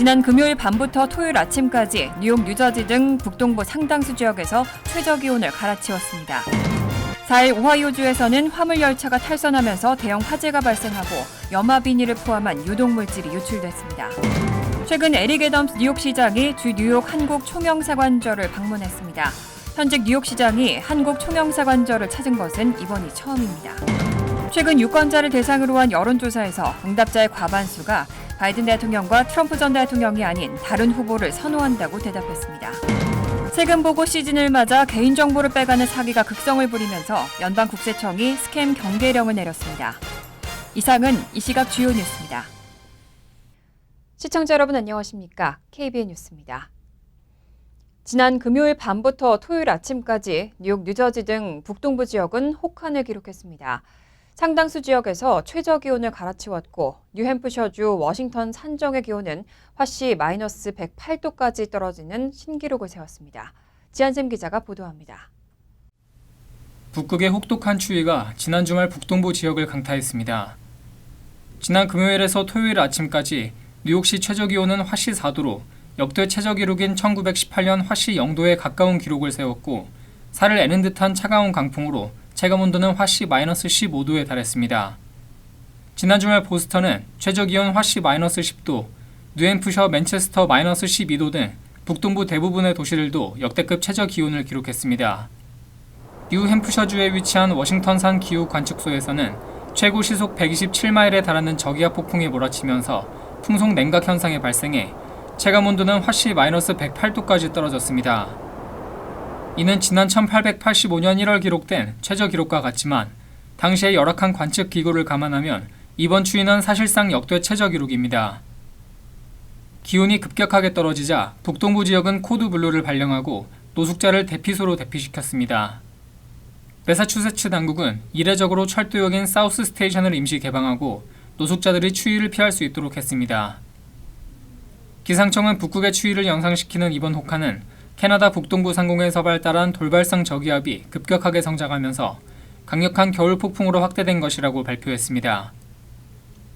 지난 금요일 밤부터 토요일 아침까지 뉴욕, 뉴저지 등 북동부 상당수 지역에서 최저기온을 갈아치웠습니다. 4일 오하이오주에서는 화물열차가 탈선하면서 대형 화재가 발생하고 염화 비닐을 포함한 유독물질이 유출됐습니다. 최근 에릭 애덤스 뉴욕시장이 주 뉴욕 한국총영사관저를 방문했습니다. 현직 뉴욕시장이 한국총영사관저를 찾은 것은 이번이 처음입니다. 최근 유권자를 대상으로 한 여론조사에서 응답자의 과반수가 바이든 대통령과 트럼프 전 대통령이 아닌 다른 후보를 선호한다고 대답했습니다. 세금 보고 시즌을 맞아 개인정보를 빼가는 사기가 극성을 부리면서 연방국세청이 스캠 경계령을 내렸습니다. 이상은 이 시각 주요 뉴스입니다. 시청자 여러분 안녕하십니까? KBN 뉴스입니다. 지난 금요일 밤부터 토요일 아침까지 뉴욕, 뉴저지 등 북동부 지역은 혹한을 기록했습니다. 상당수 지역에서 최저기온을 갈아치웠고 뉴햄프셔주 워싱턴 산정의 기온은 화씨 마이너스 108도까지 떨어지는 신기록을 세웠습니다. 지한샘 기자가 보도합니다. 북극의 혹독한 추위가 지난 주말 북동부 지역을 강타했습니다. 지난 금요일에서 토요일 아침까지 뉴욕시 최저기온은 화씨 4도로 역대 최저기록인 1918년 화씨 0도에 가까운 기록을 세웠고 살을 애는 듯한 차가운 강풍으로 체감온도는 화씨 마이너스 15도에 달했습니다. 지난 주말 보스턴은 최저기온 화씨 마이너스 10도, 뉴햄프셔, 맨체스터 마이너스 12도 등 북동부 대부분의 도시들도 역대급 최저기온을 기록했습니다. 뉴햄프셔주에 위치한 워싱턴산 기후 관측소에서는 최고 시속 127마일에 달하는 저기압 폭풍이 몰아치면서 풍속 냉각 현상이 발생해 체감온도는 화씨 마이너스 108도까지 떨어졌습니다. 이는 지난 1885년 1월 기록된 최저 기록과 같지만 당시의 열악한 관측 기구를 감안하면 이번 추위는 사실상 역대 최저 기록입니다. 기온이 급격하게 떨어지자 북동부 지역은 코드 블루를 발령하고 노숙자를 대피소로 대피시켰습니다. 매사추세츠 당국은 이례적으로 철도역인 사우스 스테이션을 임시 개방하고 노숙자들이 추위를 피할 수 있도록 했습니다. 기상청은 북극의 추위를 연상시키는 이번 혹한은 캐나다 북동부 상공에서 발달한 돌발성 저기압이 급격하게 성장하면서 강력한 겨울 폭풍으로 확대된 것이라고 발표했습니다.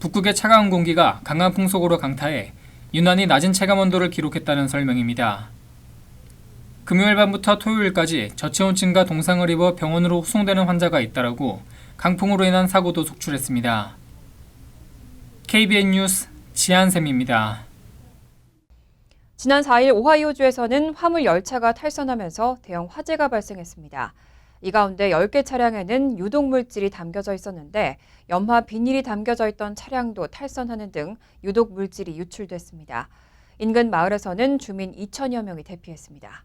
북극의 차가운 공기가 강한 풍속으로 강타해 유난히 낮은 체감온도를 기록했다는 설명입니다. 금요일 밤부터 토요일까지 저체온증과 동상을 입어 병원으로 후송되는 환자가 잇따르고 강풍으로 인한 사고도 속출했습니다. KBN 뉴스 지한샘입니다. 지난 4일 오하이오주에서는 화물 열차가 탈선하면서 대형 화재가 발생했습니다. 이 가운데 10개 차량에는 유독물질이 담겨져 있었는데 염화 비닐이 담겨져 있던 차량도 탈선하는 등 유독물질이 유출됐습니다. 인근 마을에서는 주민 2천여 명이 대피했습니다.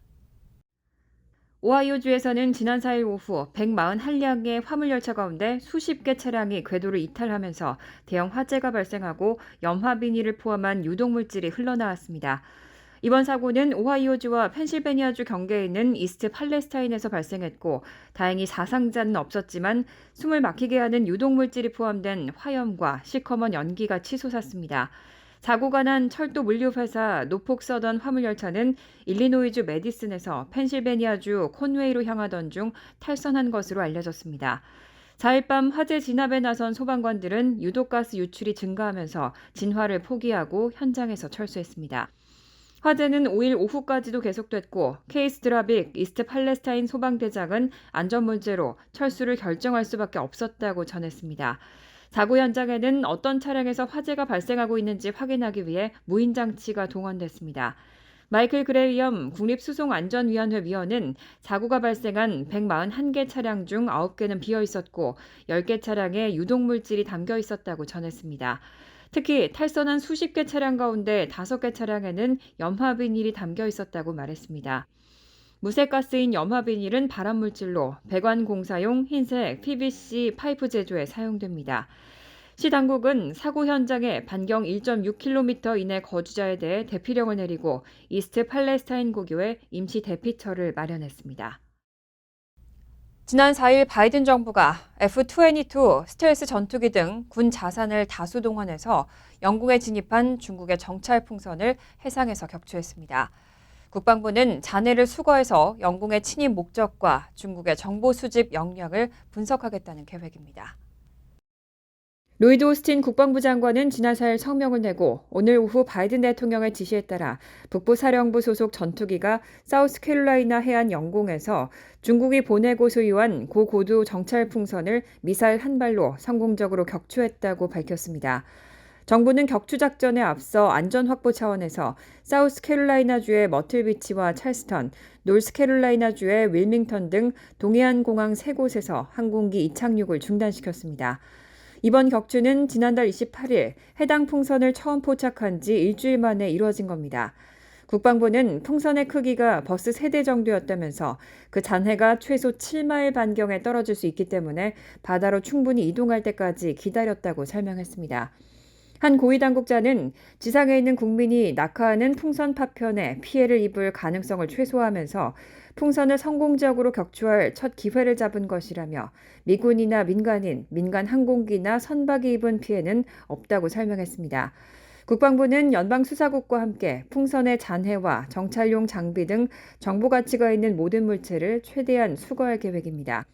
오하이오주에서는 지난 4일 오후 141량의 화물열차 가운데 수십 개 차량이 궤도를 이탈하면서 대형 화재가 발생하고 염화 비닐을 포함한 유독물질이 흘러나왔습니다. 이번 사고는 오하이오주와 펜실베니아주 경계에 있는 이스트 팔레스타인에서 발생했고 다행히 사상자는 없었지만 숨을 막히게 하는 유독물질이 포함된 화염과 시커먼 연기가 치솟았습니다. 사고가 난 철도 물류회사 노폭 서던 화물열차는 일리노이주 메디슨에서 펜실베니아주 콘웨이로 향하던 중 탈선한 것으로 알려졌습니다. 4일 밤 화재 진압에 나선 소방관들은 유독가스 유출이 증가하면서 진화를 포기하고 현장에서 철수했습니다. 화재는 5일 오후까지도 계속됐고 케이스 드라빅 이스트 팔레스타인 소방대장은 안전 문제로 철수를 결정할 수밖에 없었다고 전했습니다. 사고 현장에는 어떤 차량에서 화재가 발생하고 있는지 확인하기 위해 무인장치가 동원됐습니다. 마이클 그레이엄 국립수송안전위원회 위원은 사고가 발생한 141개 차량 중 9개는 비어 있었고 10개 차량에 유독물질이 담겨 있었다고 전했습니다. 특히 탈선한 수십 개 차량 가운데 5개 차량에는 염화 비닐이 담겨 있었다고 말했습니다. 무색가스인 염화 비닐은 발암물질로 배관공사용 흰색 PVC 파이프 제조에 사용됩니다. 시 당국은 사고 현장에 반경 1.6km 이내 거주자에 대해 대피령을 내리고 이스트 팔레스타인 고교에 임시 대피처를 마련했습니다. 지난 4일 바이든 정부가 F-22 스텔스 전투기 등 군 자산을 다수 동원해서 영공에 진입한 중국의 정찰 풍선을 해상에서 격추했습니다. 국방부는 잔해를 수거해서 영공의 침입 목적과 중국의 정보 수집 역량을 분석하겠다는 계획입니다. 로이드 오스틴 국방부 장관은 지난 4일 성명을 내고 오늘 오후 바이든 대통령의 지시에 따라 북부사령부 소속 전투기가 사우스캐롤라이나 해안 영공에서 중국이 보내고 소유한 고고도 정찰 풍선을 미사일 한 발로 성공적으로 격추했다고 밝혔습니다. 정부는 격추 작전에 앞서 안전 확보 차원에서 사우스캐롤라이나주의 머틀비치와 찰스턴, 노스캐롤라이나주의 윌밍턴 등 동해안 공항 3곳에서 항공기 이착륙을 중단시켰습니다. 이번 격추는 지난달 28일 해당 풍선을 처음 포착한 지 일주일 만에 이루어진 겁니다. 국방부는 풍선의 크기가 버스 3대 정도였다면서 그 잔해가 최소 7마일 반경에 떨어질 수 있기 때문에 바다로 충분히 이동할 때까지 기다렸다고 설명했습니다. 한 고위 당국자는 지상에 있는 국민이 낙하하는 풍선 파편에 피해를 입을 가능성을 최소화하면서 풍선을 성공적으로 격추할 첫 기회를 잡은 것이라며 미군이나 민간인, 민간 항공기나 선박이 입은 피해는 없다고 설명했습니다. 국방부는 연방수사국과 함께 풍선의 잔해와 정찰용 장비 등 정보 가치가 있는 모든 물체를 최대한 수거할 계획입니다.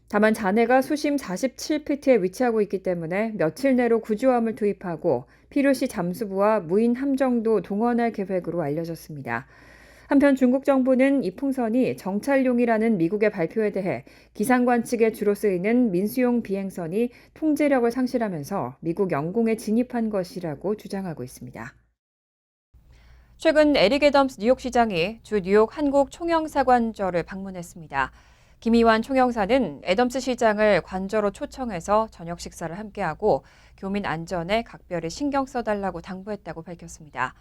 다만 잔해가 수심 47피트에 위치하고 있기 때문에 며칠 내로 구조함을 투입하고 필요시 잠수부와 무인 함정도 동원할 계획으로 알려졌습니다. 한편 중국 정부는 이 풍선이 정찰용이라는 미국의 발표에 대해 기상관 측에 주로 쓰이는 민수용 비행선이 통제력을 상실하면서 미국 영공에 진입한 것이라고 주장하고 있습니다. 최근 에릭 애덤스 뉴욕시장이 주 뉴욕 한국 총영사관저를 방문했습니다. 김의환 총영사는 애덤스 시장을 관저로 초청해서 저녁 식사를 함께하고 교민 안전에 각별히 신경 써달라고 당부했다고 밝혔습니다.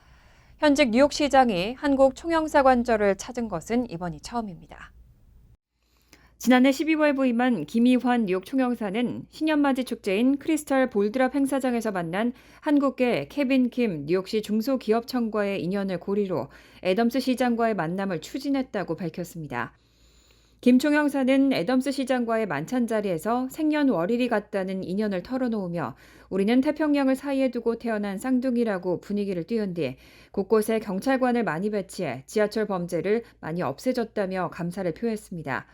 현직 뉴욕시장이 한국 총영사관저를 찾은 것은 이번이 처음입니다. 지난해 12월 부임한 김의환 뉴욕 총영사는 신년맞이 축제인 크리스탈 볼드랍 행사장에서 만난 한국계 케빈 킴 뉴욕시 중소기업청과의 인연을 고리로 애덤스 시장과의 만남을 추진했다고 밝혔습니다. 김 총영사는 애덤스 시장과의 만찬 자리에서 생년월일이 같다는 인연을 털어놓으며 우리는 태평양을 사이에 두고 태어난 쌍둥이라고 분위기를 띄운 뒤 곳곳에 경찰관을 많이 배치해 지하철 범죄를 많이 없애줬다며 감사를 표했습니다.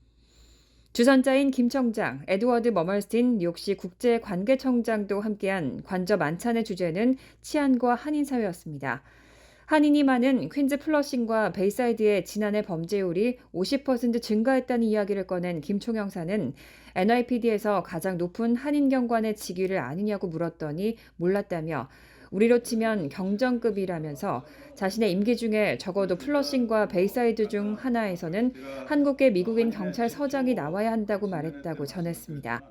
주선자인 김 청장, 에드워드 머멀스틴 뉴욕시 국제관계청장도 함께한 관저 만찬의 주제는 치안과 한인사회였습니다. 한인이 많은 퀸즈 플러싱과 베이사이드의 지난해 범죄율이 50% 증가했다는 이야기를 꺼낸 김 총영사는 NYPD에서 가장 높은 한인 경관의 직위를 아느냐고 물었더니 몰랐다며 우리로 치면 경정급이라면서 자신의 임기 중에 적어도 플러싱과 베이사이드 중 하나에서는 한국계 미국인 경찰서장이 나와야 한다고 말했다고 전했습니다.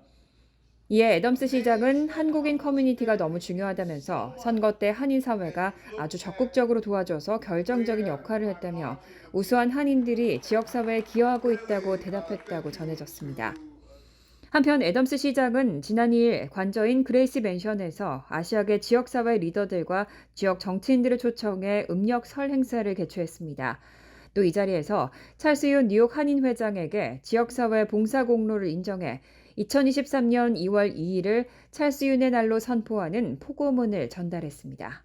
이에 애덤스 시장은 한국인 커뮤니티가 너무 중요하다면서 선거 때 한인사회가 아주 적극적으로 도와줘서 결정적인 역할을 했다며 우수한 한인들이 지역사회에 기여하고 있다고 대답했다고 전해졌습니다. 한편 애덤스 시장은 지난 2일 관저인 그레이스 맨션에서 아시아계 지역사회 리더들과 지역 정치인들을 초청해 음력 설 행사를 개최했습니다. 또 이 자리에서 찰스윤 뉴욕 한인회장에게 지역사회 봉사 공로를 인정해 2023년 2월 2일을 찰스윤의 날로 선포하는 포고문을 전달했습니다.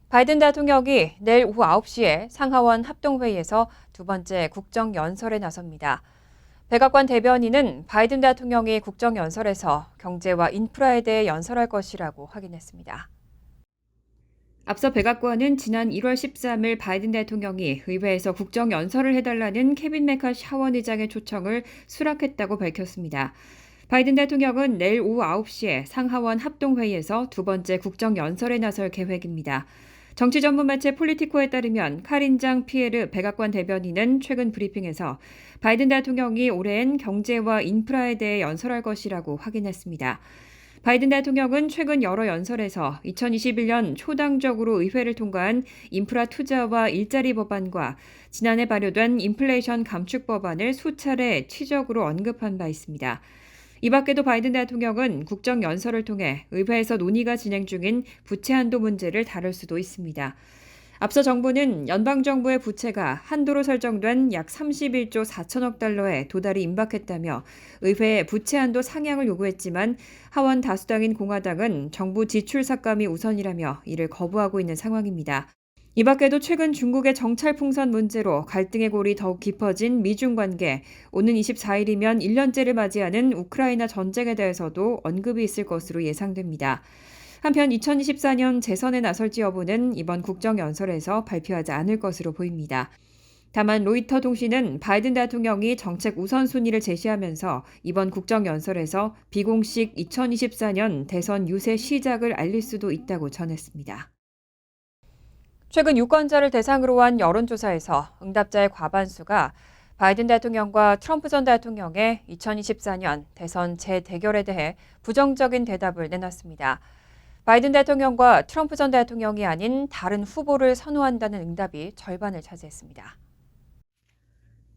바이든 대통령이 내일 오후 9시에 상하원 합동회의에서 두 번째 국정연설에 나섭니다. 백악관 대변인은 바이든 대통령이 국정연설에서 경제와 인프라에 대해 연설할 것이라고 확인했습니다. 앞서 백악관은 지난 1월 13일 바이든 대통령이 의회에서 국정연설을 해달라는 케빈 메카시 하원 의장의 초청을 수락했다고 밝혔습니다. 바이든 대통령은 내일 오후 9시에 상하원 합동회의에서 두 번째 국정연설에 나설 계획입니다. 정치 전문 매체 폴리티코에 따르면 카린 피에르 백악관 대변인은 최근 브리핑에서 바이든 대통령이 올해엔 경제와 인프라에 대해 연설할 것이라고 확인했습니다. 바이든 대통령은 최근 여러 연설에서 2021년 초당적으로 의회를 통과한 인프라 투자와 일자리 법안과 지난해 발효된 인플레이션 감축 법안을 수차례 치적으로 언급한 바 있습니다. 이 밖에도 바이든 대통령은 국정연설을 통해 의회에서 논의가 진행 중인 부채 한도 문제를 다룰 수도 있습니다. 앞서 정부는 연방정부의 부채가 한도로 설정된 약 31조 4천억 달러에 도달이 임박했다며 의회에 부채 한도 상향을 요구했지만 하원 다수당인 공화당은 정부 지출 삭감이 우선이라며 이를 거부하고 있는 상황입니다. 이 밖에도 최근 중국의 정찰 풍선 문제로 갈등의 골이 더욱 깊어진 미중 관계, 오는 24일이면 1년째를 맞이하는 우크라이나 전쟁에 대해서도 언급이 있을 것으로 예상됩니다. 한편 2024년 재선에 나설지 여부는 이번 국정연설에서 발표하지 않을 것으로 보입니다. 다만 로이터 통신은 바이든 대통령이 정책 우선순위를 제시하면서 이번 국정연설에서 비공식 2024년 대선 유세 시작을 알릴 수도 있다고 전했습니다. 최근 유권자를 대상으로 한 여론조사에서 응답자의 과반수가 바이든 대통령과 트럼프 전 대통령의 2024년 대선 재대결에 대해 부정적인 대답을 내놨습니다. 바이든 대통령과 트럼프 전 대통령이 아닌 다른 후보를 선호한다는 응답이 절반을 차지했습니다.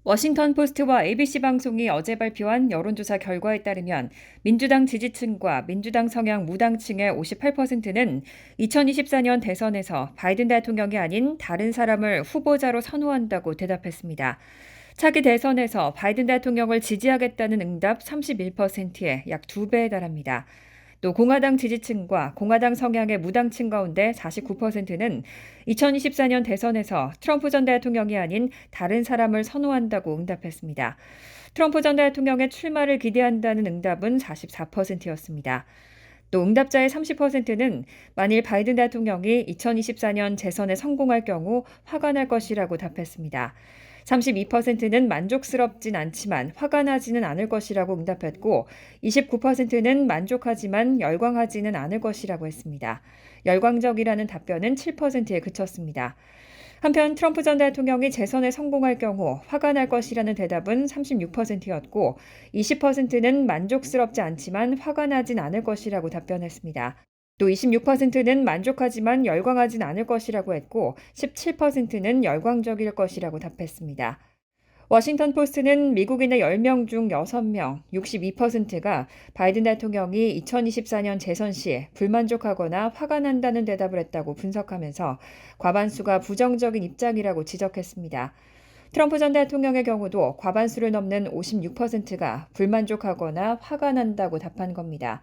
워싱턴 포스트와 ABC 방송이 어제 발표한 여론조사 결과에 따르면 민주당 지지층과 민주당 성향 무당층의 58%는 2024년 대선에서 바이든 대통령이 아닌 다른 사람을 후보자로 선호한다고 대답했습니다. 차기 대선에서 바이든 대통령을 지지하겠다는 응답 31%에 약 2배에 달합니다. 또 공화당 지지층과 공화당 성향의 무당층 가운데 49%는 2024년 대선에서 트럼프 전 대통령이 아닌 다른 사람을 선호한다고 응답했습니다. 트럼프 전 대통령의 출마를 기대한다는 응답은 44%였습니다. 또 응답자의 30%는 만일 바이든 대통령이 2024년 재선에 성공할 경우 화가 날 것이라고 답했습니다. 32%는 만족스럽진 않지만 화가 나지는 않을 것이라고 응답했고 29%는 만족하지만 열광하지는 않을 것이라고 했습니다. 열광적이라는 답변은 7%에 그쳤습니다. 한편 트럼프 전 대통령이 재선에 성공할 경우 화가 날 것이라는 대답은 36%였고 20%는 만족스럽지 않지만 화가 나진 않을 것이라고 답변했습니다. 또 26%는 만족하지만 열광하진 않을 것이라고 했고 17%는 열광적일 것이라고 답했습니다. 워싱턴 포스트는 미국인의 10명 중 6명, 62%가 바이든 대통령이 2024년 재선 시 불만족하거나 화가 난다는 대답을 했다고 분석하면서 과반수가 부정적인 입장이라고 지적했습니다. 트럼프 전 대통령의 경우도 과반수를 넘는 56%가 불만족하거나 화가 난다고 답한 겁니다.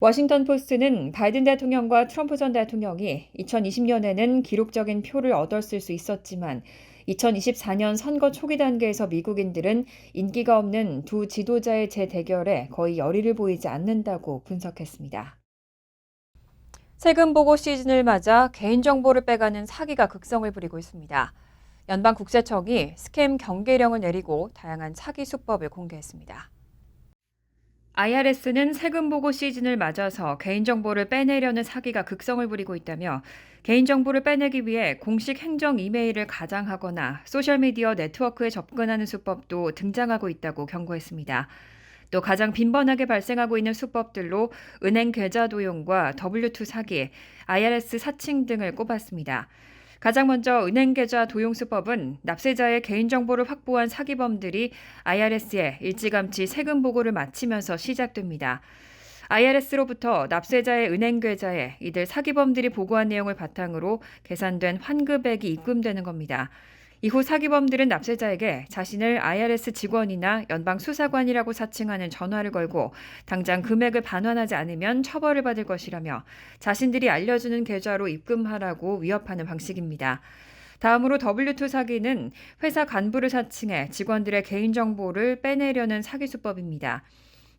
워싱턴 포스트는 바이든 대통령과 트럼프 전 대통령이 2020년에는 기록적인 표를 얻었을 수 있었지만 2024년 선거 초기 단계에서 미국인들은 인기가 없는 두 지도자의 재대결에 거의 열의를 보이지 않는다고 분석했습니다. 세금 보고 시즌을 맞아 개인정보를 빼가는 사기가 극성을 부리고 있습니다. 연방국세청이 스캠 경계령을 내리고 다양한 사기 수법을 공개했습니다. IRS는 세금 보고 시즌을 맞아서 개인정보를 빼내려는 사기가 극성을 부리고 있다며 개인정보를 빼내기 위해 공식 행정 이메일을 가장하거나 소셜미디어 네트워크에 접근하는 수법도 등장하고 있다고 경고했습니다. 또 가장 빈번하게 발생하고 있는 수법들로 은행 계좌 도용과 W2 사기, IRS 사칭 등을 꼽았습니다. 가장 먼저 은행 계좌 도용 수법은 납세자의 개인정보를 확보한 사기범들이 IRS에 일찌감치 세금 보고를 마치면서 시작됩니다. IRS로부터 납세자의 은행 계좌에 이들 사기범들이 보고한 내용을 바탕으로 계산된 환급액이 입금되는 겁니다. 이후 사기범들은 납세자에게 자신을 IRS 직원이나 연방수사관이라고 사칭하는 전화를 걸고 당장 금액을 반환하지 않으면 처벌을 받을 것이라며 자신들이 알려주는 계좌로 입금하라고 위협하는 방식입니다. 다음으로 W2 사기는 회사 간부를 사칭해 직원들의 개인정보를 빼내려는 사기 수법입니다.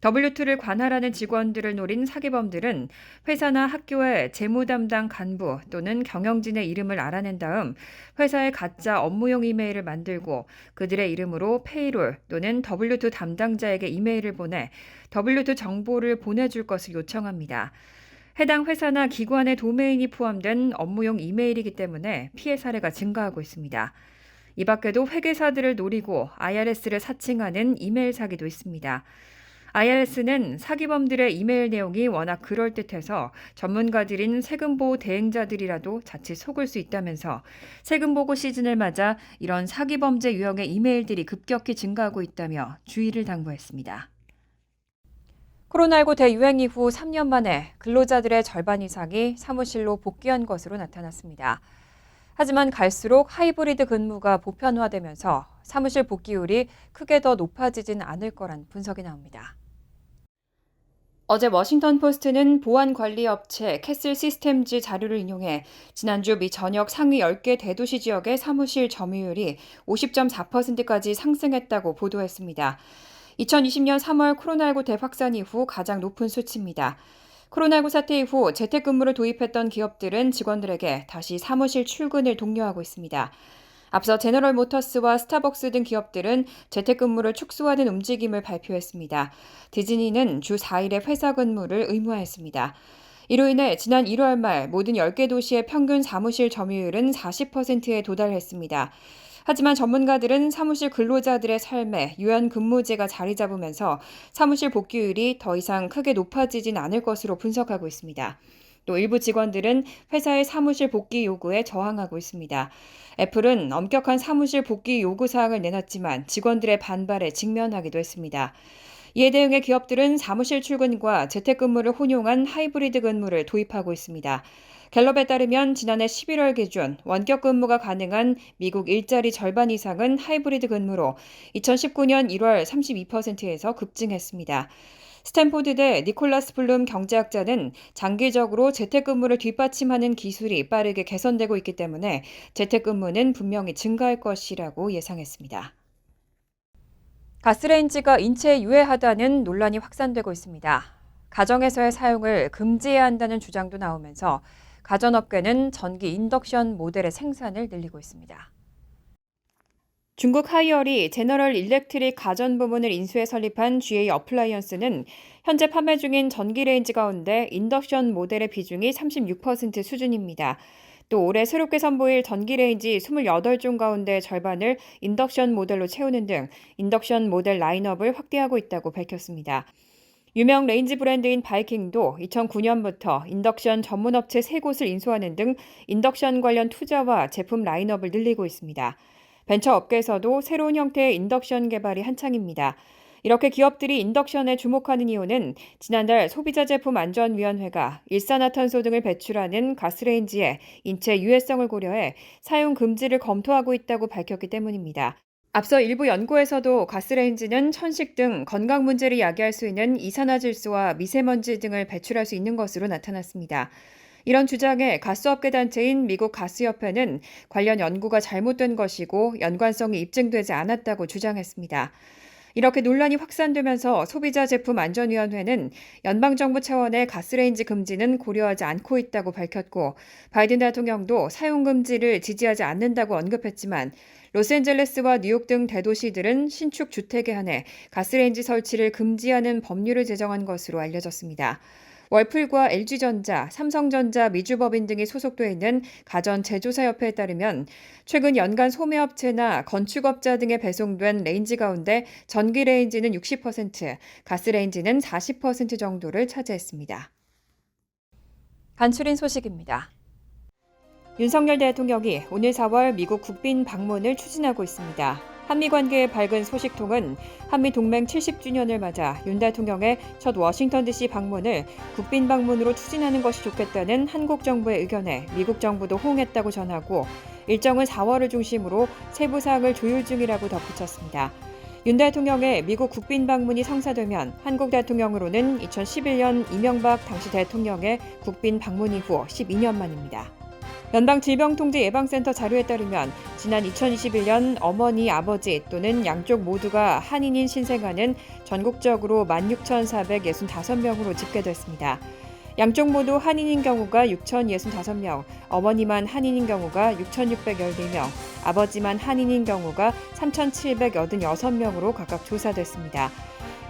W2를 관할하는 직원들을 노린 사기범들은 회사나 학교의 재무 담당 간부 또는 경영진의 이름을 알아낸 다음 회사의 가짜 업무용 이메일을 만들고 그들의 이름으로 페이롤 또는 W2 담당자에게 이메일을 보내 W2 정보를 보내줄 것을 요청합니다. 해당 회사나 기관의 도메인이 포함된 업무용 이메일이기 때문에 피해 사례가 증가하고 있습니다. 이 밖에도 회계사들을 노리고 IRS를 사칭하는 이메일 사기도 있습니다. IRS는 사기범들의 이메일 내용이 워낙 그럴듯해서 전문가들인 세금보호 대행자들이라도 자칫 속을 수 있다면서 세금보고 시즌을 맞아 이런 사기범죄 유형의 이메일들이 급격히 증가하고 있다며 주의를 당부했습니다. 코로나19 대유행 이후 3년 만에 근로자들의 절반 이상이 사무실로 복귀한 것으로 나타났습니다. 하지만 갈수록 하이브리드 근무가 보편화되면서 사무실 복귀율이 크게 더 높아지진 않을 거란 분석이 나옵니다. 어제 워싱턴 포스트는 보안 관리 업체 캐슬 시스템즈 자료를 인용해 지난주 미 전역 상위 10개 대도시 지역의 사무실 점유율이 50.4%까지 상승했다고 보도했습니다. 2020년 3월 코로나19 대확산 이후 가장 높은 수치입니다. 코로나19 사태 이후 재택근무를 도입했던 기업들은 직원들에게 다시 사무실 출근을 독려하고 있습니다. 앞서 제너럴 모터스와 스타벅스 등 기업들은 재택근무를 축소하는 움직임을 발표했습니다. 디즈니는 주 4일의 회사 근무를 의무화했습니다. 이로 인해 지난 1월 말 모든 10개 도시의 평균 사무실 점유율은 40%에 도달했습니다. 하지만 전문가들은 사무실 근로자들의 삶에 유연 근무제가 자리 잡으면서 사무실 복귀율이 더 이상 크게 높아지진 않을 것으로 분석하고 있습니다. 또 일부 직원들은 회사의 사무실 복귀 요구에 저항하고 있습니다. 애플은 엄격한 사무실 복귀 요구 사항을 내놨지만 직원들의 반발에 직면하기도 했습니다. 이에 대응해 기업들은 사무실 출근과 재택근무를 혼용한 하이브리드 근무를 도입하고 있습니다. 갤럽에 따르면 지난해 11월 기준 원격 근무가 가능한 미국 일자리 절반 이상은 하이브리드 근무로 2019년 1월 32%에서 급증했습니다. 스탠포드대 니콜라스 블룸 경제학자는 장기적으로 재택근무를 뒷받침하는 기술이 빠르게 개선되고 있기 때문에 재택근무는 분명히 증가할 것이라고 예상했습니다. 가스레인지가 인체에 유해하다는 논란이 확산되고 있습니다. 가정에서의 사용을 금지해야 한다는 주장도 나오면서 가전업계는 전기 인덕션 모델의 생산을 늘리고 있습니다. 중국 하이얼이 제너럴 일렉트릭 가전 부문을 인수해 설립한 GA 어플라이언스는 현재 판매 중인 전기레인지 가운데 인덕션 모델의 비중이 36% 수준입니다. 또 올해 새롭게 선보일 전기레인지 28종 가운데 절반을 인덕션 모델로 채우는 등 인덕션 모델 라인업을 확대하고 있다고 밝혔습니다. 유명 레인지 브랜드인 바이킹도 2009년부터 인덕션 전문업체 3곳을 인수하는 등 인덕션 관련 투자와 제품 라인업을 늘리고 있습니다. 벤처 업계에서도 새로운 형태의 인덕션 개발이 한창입니다. 이렇게 기업들이 인덕션에 주목하는 이유는 지난달 소비자제품안전위원회가 일산화탄소 등을 배출하는 가스레인지의 인체 유해성을 고려해 사용 금지를 검토하고 있다고 밝혔기 때문입니다. 앞서 일부 연구에서도 가스레인지는 천식 등 건강 문제를 야기할 수 있는 이산화질소와 미세먼지 등을 배출할 수 있는 것으로 나타났습니다. 이런 주장에 가스업계 단체인 미국 가스협회는 관련 연구가 잘못된 것이고 연관성이 입증되지 않았다고 주장했습니다. 이렇게 논란이 확산되면서 소비자제품안전위원회는 연방정부 차원의 가스레인지 금지는 고려하지 않고 있다고 밝혔고 바이든 대통령도 사용 금지를 지지하지 않는다고 언급했지만 로스앤젤레스와 뉴욕 등 대도시들은 신축 주택에 한해 가스레인지 설치를 금지하는 법률을 제정한 것으로 알려졌습니다. 월풀과 LG전자, 삼성전자, 미주법인 등이 소속돼 있는 가전제조사협회에 따르면 최근 연간 소매업체나 건축업자 등에 배송된 레인지 가운데 전기레인지는 60%, 가스레인지는 40% 정도를 차지했습니다. 간추린 소식입니다. 윤석열 대통령이 오늘 4월 미국 국빈 방문을 추진하고 있습니다. 한미 관계의 밝은 소식통은 한미 동맹 70주년을 맞아 윤 대통령의 첫 워싱턴 DC 방문을 국빈 방문으로 추진하는 것이 좋겠다는 한국 정부의 의견에 미국 정부도 호응했다고 전하고 일정은 4월을 중심으로 세부 사항을 조율 중이라고 덧붙였습니다. 윤 대통령의 미국 국빈 방문이 성사되면 한국 대통령으로는 2011년 이명박 당시 대통령의 국빈 방문 이후 12년 만입니다. 연방질병통제예방센터 자료에 따르면 지난 2021년 어머니, 아버지 또는 양쪽 모두가 한인인 신생아는 전국적으로 16,465명으로 집계됐습니다. 양쪽 모두 한인인 경우가 6,065명, 어머니만 한인인 경우가 6,614명, 아버지만 한인인 경우가 3,786명으로 각각 조사됐습니다.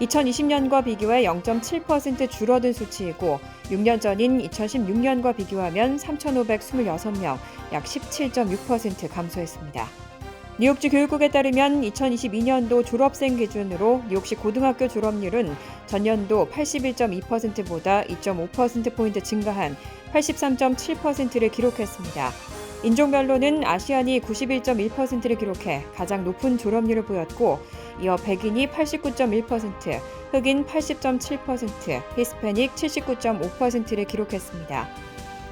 2020년과 비교해 0.7% 줄어든 수치이고 6년 전인 2016년과 비교하면 3,526명, 약 17.6% 감소했습니다. 뉴욕주 교육국에 따르면 2022년도 졸업생 기준으로 뉴욕시 고등학교 졸업률은 전년도 81.2%보다 2.5%포인트 증가한 83.7%를 기록했습니다. 인종별로는 아시안이 91.1%를 기록해 가장 높은 졸업률을 보였고 이어 백인이 89.1%, 흑인 80.7%, 히스패닉 79.5%를 기록했습니다.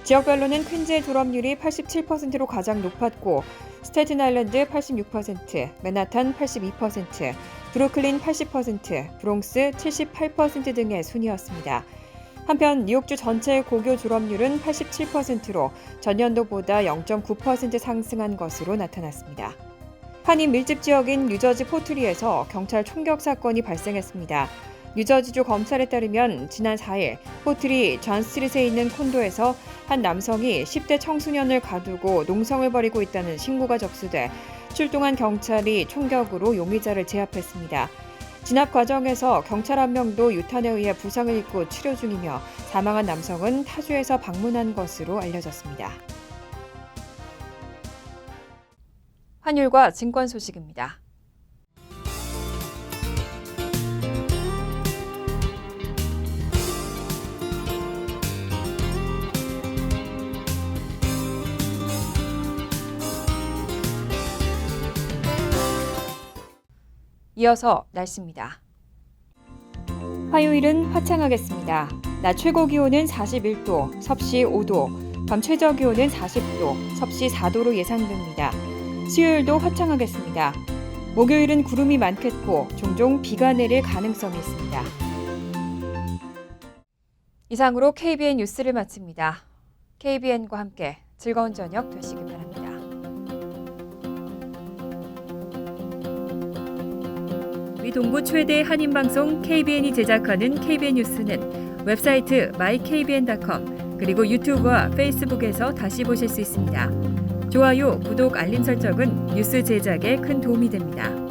지역별로는 퀸즈의 졸업률이 87%로 가장 높았고 스태튼 아일랜드 86%, 맨하탄 82%, 브루클린 80%, 브롱스 78% 등의 순이었습니다. 한편 뉴욕주 전체 고교 졸업률은 87%로 전년도보다 0.9% 상승한 것으로 나타났습니다. 한인 밀집 지역인 뉴저지 포트리에서 경찰 총격 사건이 발생했습니다. 뉴저지주 검찰에 따르면 지난 4일 포트리 존 스트릿에 있는 콘도에서 한 남성이 10대 청소년을 가두고 농성을 벌이고 있다는 신고가 접수돼 출동한 경찰이 총격으로 용의자를 제압했습니다. 진압 과정에서 경찰 한 명도 유탄에 의해 부상을 입고 치료 중이며 사망한 남성은 타주에서 방문한 것으로 알려졌습니다. 환율과 증권 소식입니다. 이어서 날씨입니다. 화요일은 화창하겠습니다. 낮 최고 기온은 41도, 섭씨 5도, 밤 최저 기온은 40도, 섭씨 4도로 예상됩니다. 수요일도 화창하겠습니다. 목요일은 구름이 많겠고 종종 비가 내릴 가능성이 있습니다. 이상으로 KBN 뉴스를 마칩니다. KBN과 함께 즐거운 저녁 되시기 바랍니다. 우리 동부 최대 한인방송 KBN이 제작하는 KBN 뉴스는 웹사이트 mykbn.com 그리고 유튜브와 페이스북에서 다시 보실 수 있습니다. 좋아요, 구독, 알림 설정은 뉴스 제작에 큰 도움이 됩니다.